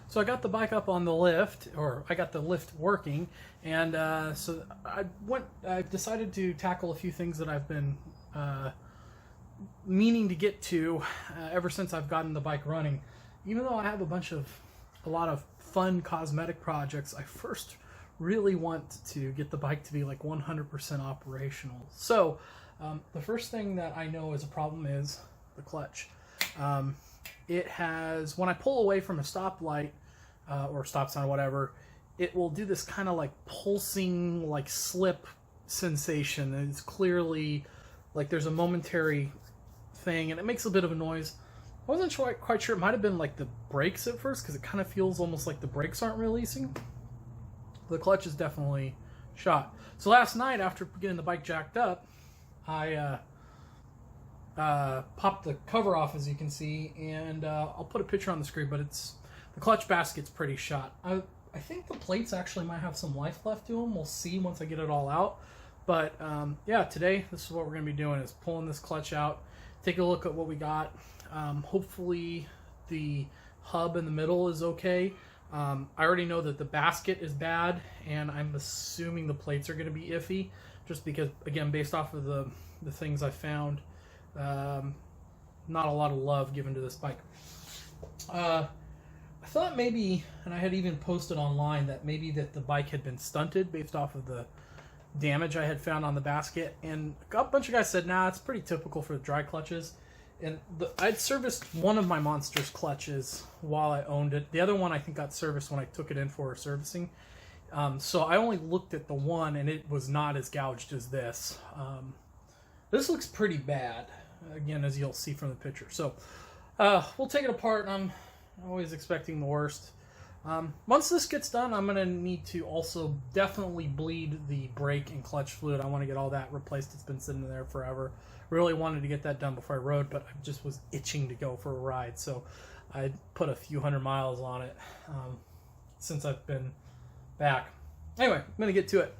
So I got the bike up on the lift, or I got the lift working, and so I decided to tackle a few things that I've been meaning to get to ever since I've gotten the bike running. Even though I have a lot of fun cosmetic projects, I first really want to get the bike to be like 100% operational. So the first thing that I know is a problem is the clutch. It has, when I pull away from a stoplight or stop sign or whatever, it will do this kind of like pulsing, like slip sensation. And it's clearly like there's a momentary thing, and it makes a bit of a noise. I wasn't quite sure. It might have been like the brakes at first, because it kind of feels almost like the brakes aren't releasing. The clutch is definitely shot. So last night, after getting the bike jacked up, I popped the cover off, as you can see, and I'll put a picture on the screen, but the clutch basket's pretty shot. I think the plates actually might have some life left to them. We'll see once I get it all out. But yeah, today this is what we're going to be doing, is pulling this clutch out, take a look at what we got. Hopefully the hub in the middle is okay. I already know that the basket is bad, and I'm assuming the plates are going to be iffy, just because, again, based off of the things I found, not a lot of love given to this bike. I thought maybe, and I had even posted online, that maybe that the bike had been stunted based off of the damage I had found on the basket, and a bunch of guys said, nah, it's pretty typical for the dry clutches. And I'd serviced one of my Monster's clutches while I owned it. The other one I think got serviced when I took it in for servicing. So I only looked at the one, and it was not as gouged as this. This looks pretty bad, again, as you'll see from the picture. So we'll take it apart, and I'm always expecting the worst. Once this gets done, I'm going to need to also definitely bleed the brake and clutch fluid. I want to get all that replaced. It's been sitting there forever. Really wanted to get that done before I rode, but I just was itching to go for a ride. So I put a few 100 miles on it since I've been back. Anyway, I'm going to get to it.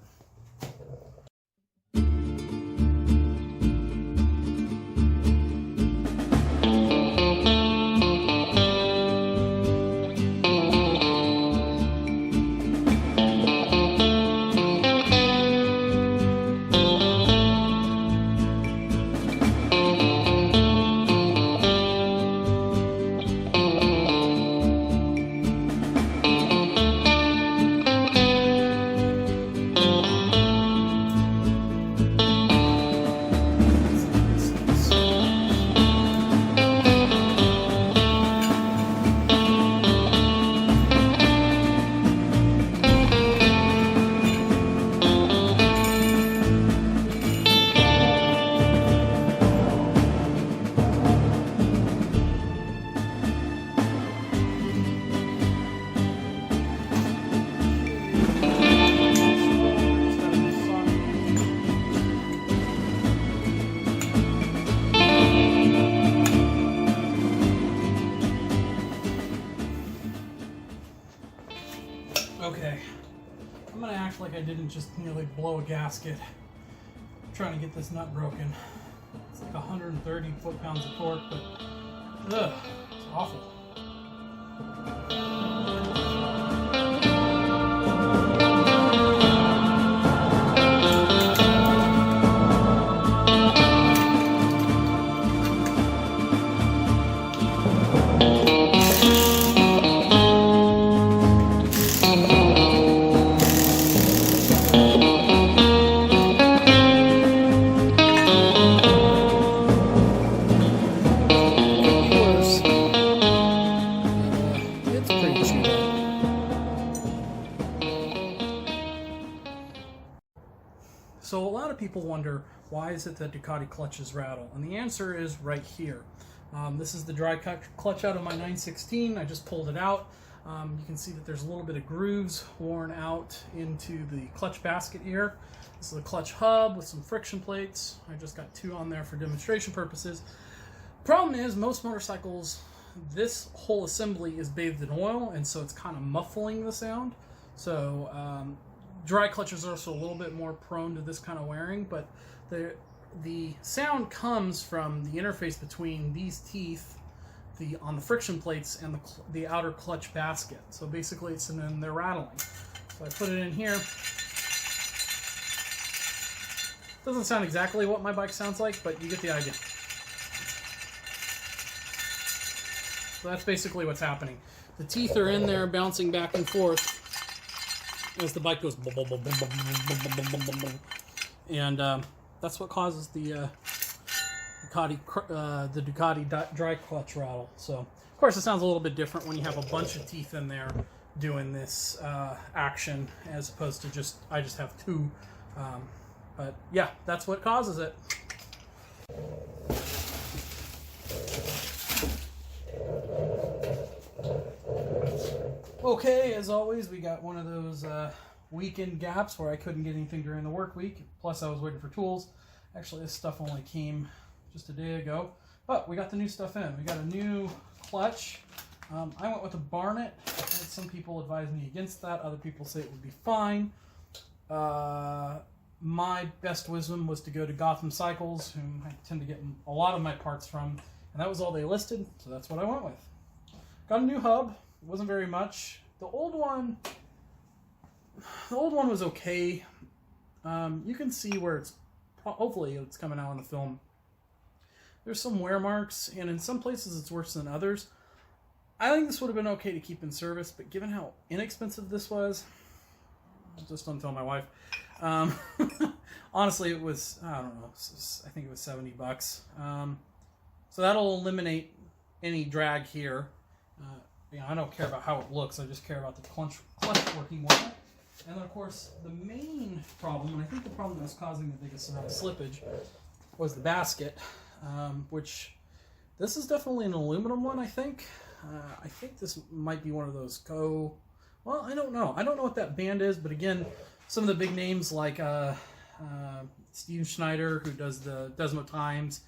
Okay, I'm going to act like I didn't just nearly blow a gasket trying to get this nut broken. It's like 130 foot-pounds of torque, but ugh, it's awful. So a lot of people wonder, why is it that Ducati clutches rattle? And the answer is right here. This is the dry clutch out of my 916. I just pulled it out. You can see that there's a little bit of grooves worn out into the clutch basket here. This is the clutch hub with some friction plates. I just got 2 on there for demonstration purposes. Problem is, most motorcycles, this whole assembly is bathed in oil, and so it's kind of muffling the sound. So dry clutches are also a little bit more prone to this kind of wearing, but the sound comes from the interface between these teeth on the friction plates and the outer clutch basket. So basically it's in there rattling. So I put it in here. Doesn't sound exactly what my bike sounds like, but you get the idea. So that's basically what's happening. The teeth are in there bouncing back and forth as the bike goes boom, boom, boom, boom, boom, boom, boom, boom, boom. And that's what causes the Ducati dry clutch rattle. So, of course, it sounds a little bit different when you have a bunch of teeth in there doing this action, as opposed to I just have two. But yeah, that's what causes it. Okay, as always, we got one of those weekend gaps where I couldn't get anything during the work week. Plus, I was waiting for tools. Actually, this stuff only came just a day ago. But we got the new stuff in. We got a new clutch. I went with a Barnett. Some people advise me against that. Other people say it would be fine. My best wisdom was to go to Gotham Cycles, whom I tend to get a lot of my parts from. And that was all they listed, so that's what I went with. Got a new hub. It wasn't very much. The old one was okay. You can see where hopefully it's coming out on the film. There's some wear marks, and in some places it's worse than others. I think this would have been okay to keep in service, but given how inexpensive this was, just don't tell my wife. Honestly, it was, I don't know, I think it was $70. So that'll eliminate any drag here. I don't care about how it looks, I just care about the clutch working well. And then, of course, the main problem, and I think the problem that was causing the biggest amount of slippage, was the basket, which this is definitely an aluminum one, I think. I think this might be one of those well, I don't know. I don't know what that band is, but again, some of the big names like Steve Schneider, who does the Desmo Times,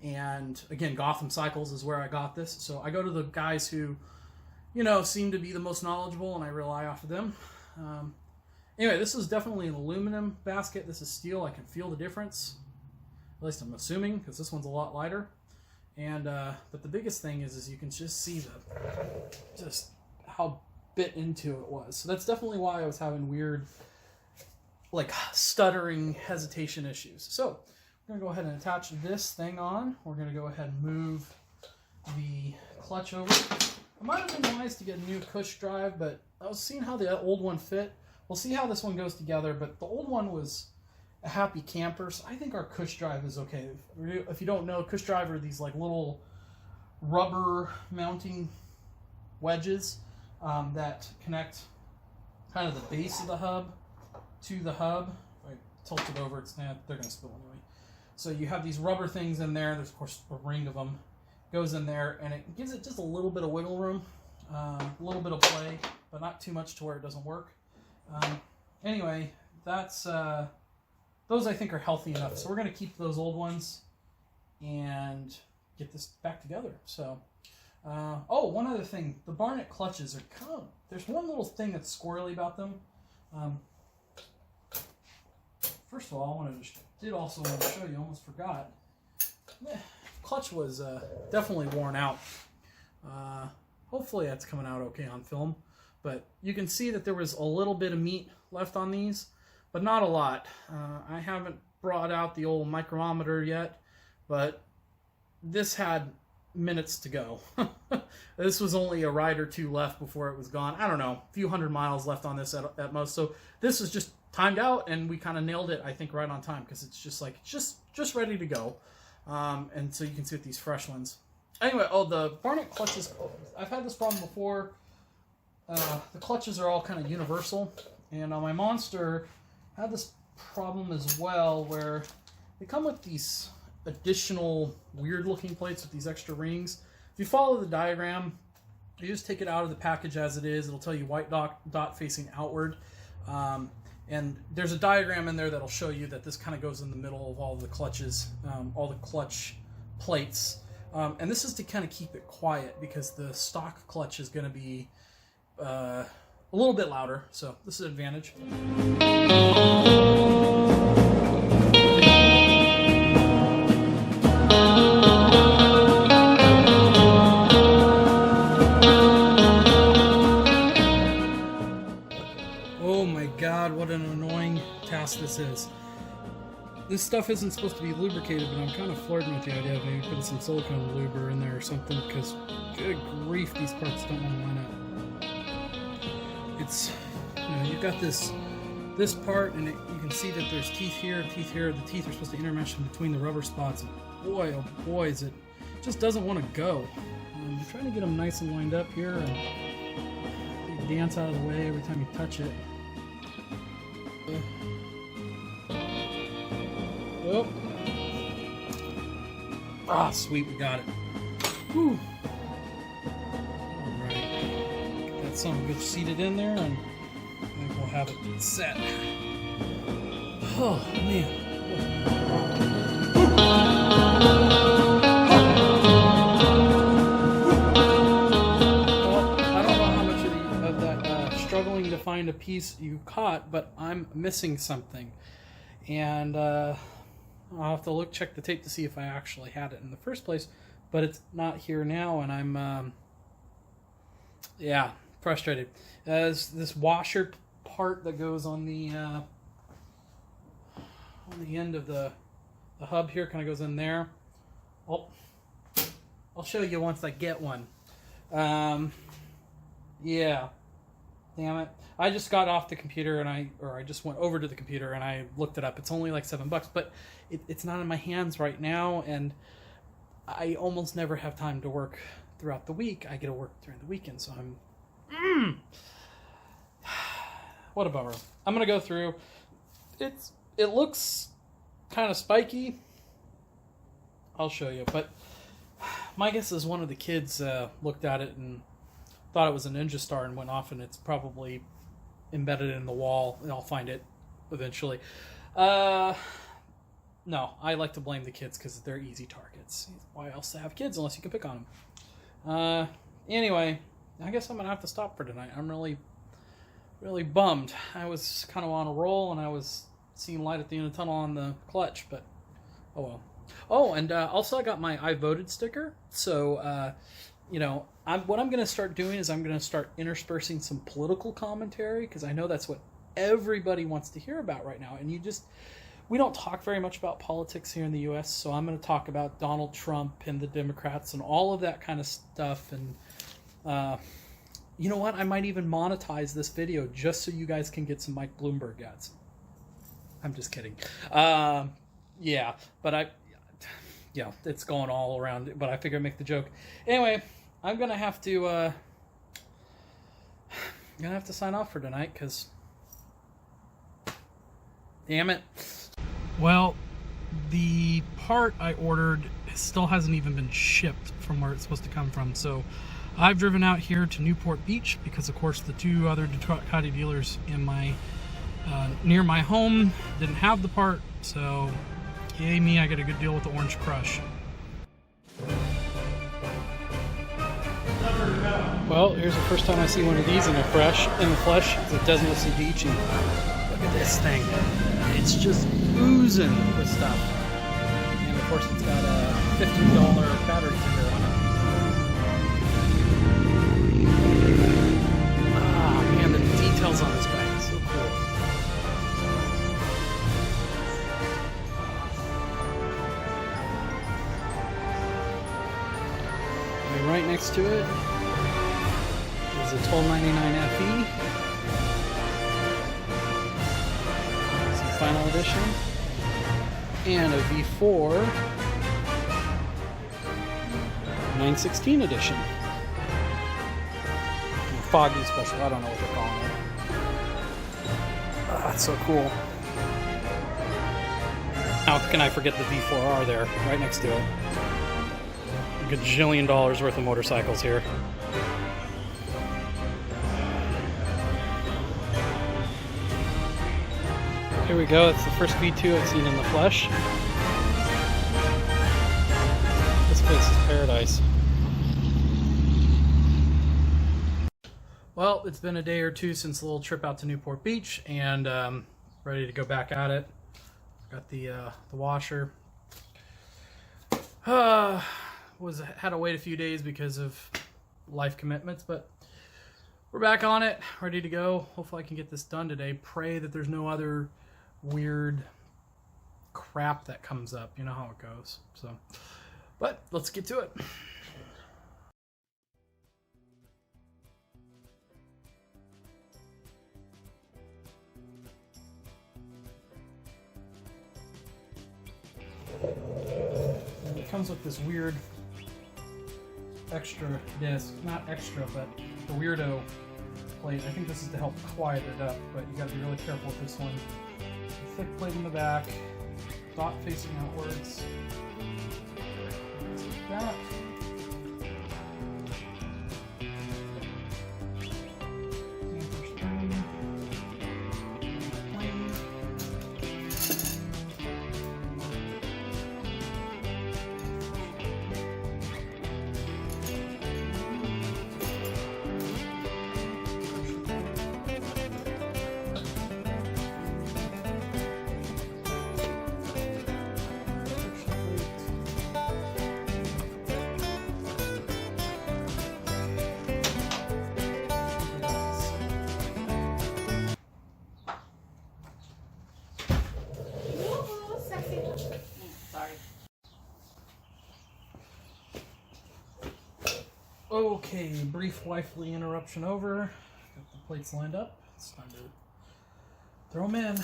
and again, Gotham Cycles is where I got this. So I go to the guys who, seem to be the most knowledgeable, and I rely off of them. Anyway, this is definitely an aluminum basket. This is steel. I can feel the difference. At least I'm assuming, because this one's a lot lighter. And but the biggest thing is you can just see just how bit into it was. So that's definitely why I was having weird, like, stuttering hesitation issues. So we're gonna go ahead and attach this thing on. We're gonna go ahead and move the clutch over. It might have been wise to get a new cush drive, but I was seeing how the old one fit. We'll see how this one goes together, but the old one was a happy camper, so I think our cush drive is okay. If you don't know, cush drive are these like little rubber mounting wedges that connect kind of the base of the hub to the hub. If I tilt it over, they're going to spill anyway. So you have these rubber things in there. There's, of course, a ring of them. Goes in there, and it gives it just a little bit of wiggle room, a little bit of play, but not too much to where it doesn't work. Anyway, that's those I think are healthy enough. So we're going to keep those old ones and get this back together. So, one other thing, the Barnett clutches are there's one little thing that's squirrely about them. First of all, I did also want to show you, almost forgot. Clutch was definitely worn out. Hopefully that's coming out okay on film. But you can see that there was a little bit of meat left on these, but not a lot. I haven't brought out the old micrometer yet, but this had minutes to go. This was only a ride or two left before it was gone. I don't know, a few hundred miles left on this at most. So this was just timed out, and we kind of nailed it, I think, right on time, because it's just like just ready to go. And so you can see with these fresh ones. Anyway, the Barnett clutches, I've had this problem before. The clutches are all kind of universal, and on my Monster, I had this problem as well, where they come with these additional weird-looking plates with these extra rings. If you follow the diagram, you just take it out of the package as it is. It'll tell you white dot facing outward. And there's a diagram in there that'll show you that this kind of goes in the middle of all the clutches, all the clutch plates. And this is to kind of keep it quiet, because the stock clutch is going to be a little bit louder. So this is an advantage. this stuff isn't supposed to be lubricated, but I'm kind of flirting with the idea of maybe putting some silicone luber in there or something, because good grief, these parts don't want to line up. It's, you know, you've got this part, and you can see that there's teeth here, teeth here. The teeth are supposed to intermesh in between the rubber spots. Boy, oh boy, it just doesn't want to go. I'm trying to get them nice and lined up here, and they dance out of the way every time you touch it. Oh. Ah, sweet, we got it. Whew. Alright. Get that son of a bitch seated in there, and I think we'll have it set. Oh, man. Struggling to find a piece you caught, but I'm missing something, and I'll have to check the tape to see if I actually had it in the first place, but it's not here now, and I'm yeah, frustrated. There's this washer part that goes on the end of the hub here, kind of goes in there. I'll show you once I get one. Yeah. Damn it. I just got off the computer, and I just went over to the computer and I looked it up. It's only like $7, but it's not in my hands right now, and I almost never have time to work throughout the week. I get to work during the weekend, so I'm... What a bummer. I'm going to go through. It looks kind of spiky. I'll show you, but my guess is one of the kids looked at it and thought it was a Ninja Star and went off, and it's probably embedded in the wall, and I'll find it eventually. No, I like to blame the kids because they're easy targets. Why else to have kids unless you can pick on them? Anyway, I guess I'm going to have to stop for tonight. I'm really, really bummed. I was kind of on a roll, and I was seeing light at the end of the tunnel on the clutch, but oh well. Oh, and also I got my I voted sticker, so... you know, what I'm going to start doing is I'm going to start interspersing some political commentary, because I know that's what everybody wants to hear about right now. And we don't talk very much about politics here in the U.S., so I'm going to talk about Donald Trump and the Democrats and all of that kind of stuff. And you know what? I might even monetize this video just so you guys can get some Mike Bloomberg ads. I'm just kidding. Yeah, but yeah, it's going all around, but I figure I'd make the joke. Anyway, I'm gonna have to sign off for tonight, because damn it. Well, the part I ordered still hasn't even been shipped from where it's supposed to come from, so I've driven out here to Newport Beach because, of course, the two other Ducati dealers in my near my home didn't have the part, so yay me, I get a good deal with the Orange Crush. Well, here's the first time I see one of these in the flesh. It doesn't look so beachy. Look at this thing. It's just oozing with stuff. And of course it's got a $50 battery figure on it. Ah, man, the details on this bike is so cool. And right next to it is a 1299 FE. It's the final edition. And a V4 916 edition. Foggy special, I don't know what they're calling it. That's so cool. How can I forget the V4R there, right next to it? A gajillion dollars worth of motorcycles here. Here we go, it's the first V2 I've seen in the flesh. This place is paradise. Well, it's been a day or two since the little trip out to Newport Beach, and ready to go back at it. Got the washer. Had to wait a few days because of life commitments, but we're back on it, ready to go. Hopefully I can get this done today. Pray that there's no other weird crap that comes up. You know how it goes. So, but let's get to it. And it comes with this weird extra disc, not extra, but the weirdo plate. I think this is to help quiet it up, but you got to be really careful with this one. A thick plate in the back, dot facing outwards. Like that. Anchor string. Plane. Okay, brief wifely interruption over. Got the plates lined up. It's time to throw them in.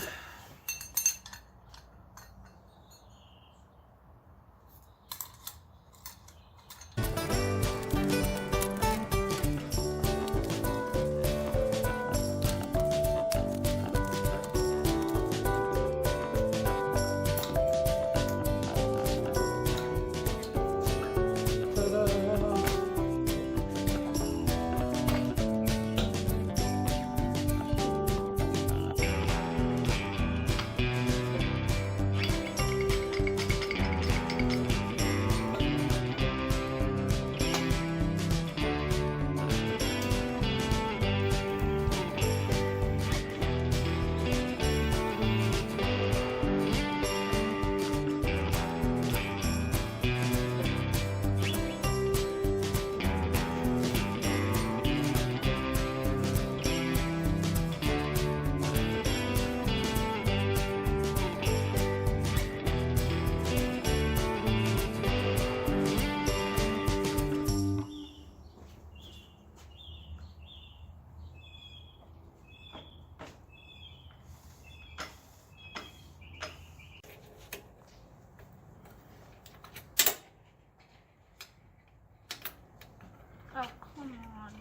Oh, come on.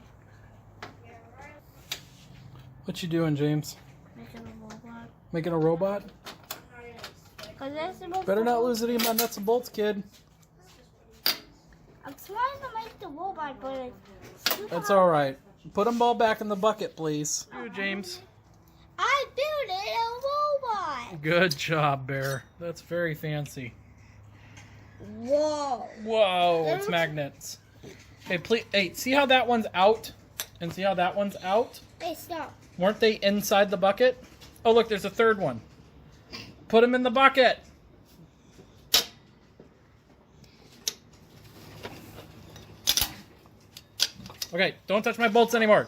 What you doing, James? Making a robot. Making a robot? Better not lose any of my nuts and bolts, kid. I'm trying to make the robot, but it's too That's hard. all right. Put them all back in the bucket, please. You, James. I built a robot. Good job, Bear. That's very fancy. Whoa. Whoa, it's magnets. Hey, please. Hey, see how that one's out? And see how that one's out? Hey, stop. Weren't they inside the bucket? Oh, look, there's a third one. Put them in the bucket. Okay, don't touch my bolts anymore.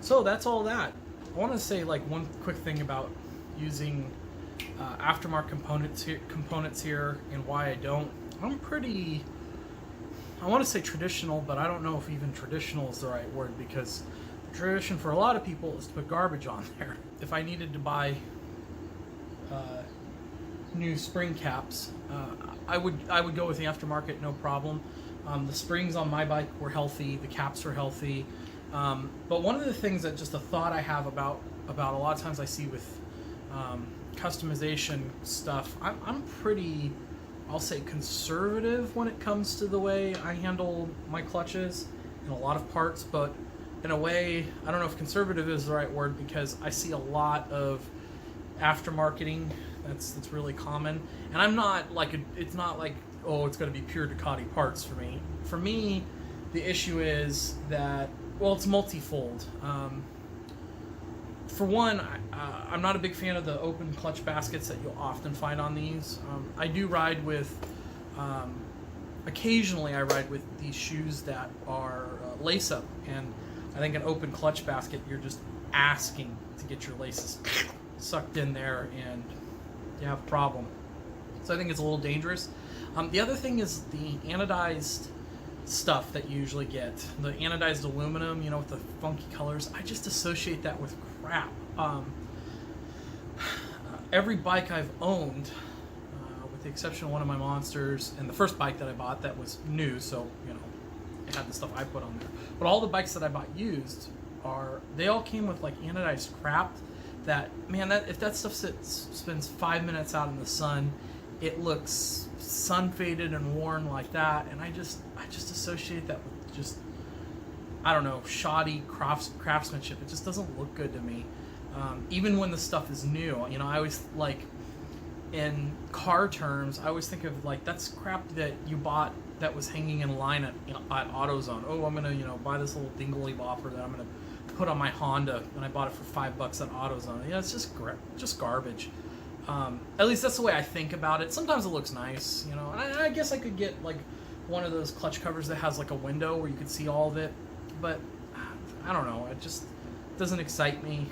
So that's all that. I want to say like one quick thing about using aftermarket components here and why I don't. I'm pretty, I want to say traditional, but I don't know if even traditional is the right word, because the tradition for a lot of people is to put garbage on there. If I needed to buy new spring caps, I would go with the aftermarket, no problem. The springs on my bike were healthy, the caps were healthy, but one of the things that just a thought I have about a lot of times I see with customization stuff, I'm pretty, I'll say, conservative when it comes to the way I handle my clutches in a lot of parts, but in a way, I don't know if conservative is the right word, because I see a lot of aftermarketing that's really common, and I'm not like it's not like, oh, it's going to be pure Ducati parts for me. For me, the issue is that, well, it's multifold. For one, I'm not a big fan of the open clutch baskets that you'll often find on these. I do ride with, occasionally I ride with these shoes that are lace up, and I think an open clutch basket, you're just asking to get your laces sucked in there and you have a problem. So I think it's a little dangerous. The other thing is the anodized stuff that you usually get, the anodized aluminum, you know, with the funky colors. I just associate that with crap. Every bike I've owned, with the exception of one of my Monsters and the first bike that I bought that was new, so you know, it had the stuff I put on there. But all the bikes that I bought used they all came with like anodized crap. That, man, that if that stuff spends 5 minutes out in the sun, it looks sun faded and worn like that, and I just associate that with just, I don't know, shoddy craftsmanship. It just doesn't look good to me. Even when the stuff is new, you know, I always, like, in car terms, I always think of, like, that's crap that you bought that was hanging in line at AutoZone. Oh, I'm gonna, you know, buy this little dingly bopper that I'm gonna put on my Honda, and I bought it for $5 at AutoZone. Yeah, it's just garbage. At least that's the way I think about it. Sometimes it looks nice, you know, and I guess I could get like one of those clutch covers that has like a window where you could see all of it, but I don't know, it just doesn't excite me.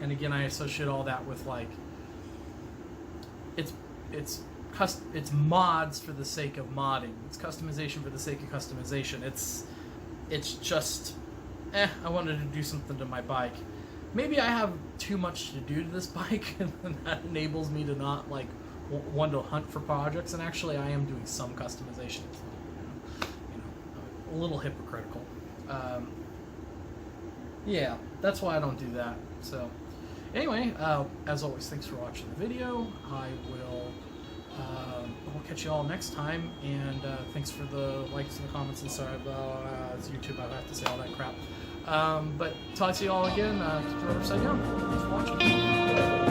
And again, I associate all that with like it's mods for the sake of modding. It's customization for the sake of customization. It's just I wanted to do something to my bike. Maybe I have too much to do to this bike, and that enables me to not like want to hunt for projects. And actually, I am doing some customization. So, you know, a little hypocritical. Yeah, that's why I don't do that. So, anyway, as always, thanks for watching the video. We'll catch you all next time, and thanks for the likes and the comments and sorry about it's YouTube. I have to say all that crap. But talk to you all again. Keep the rubber side down. Thanks for watching.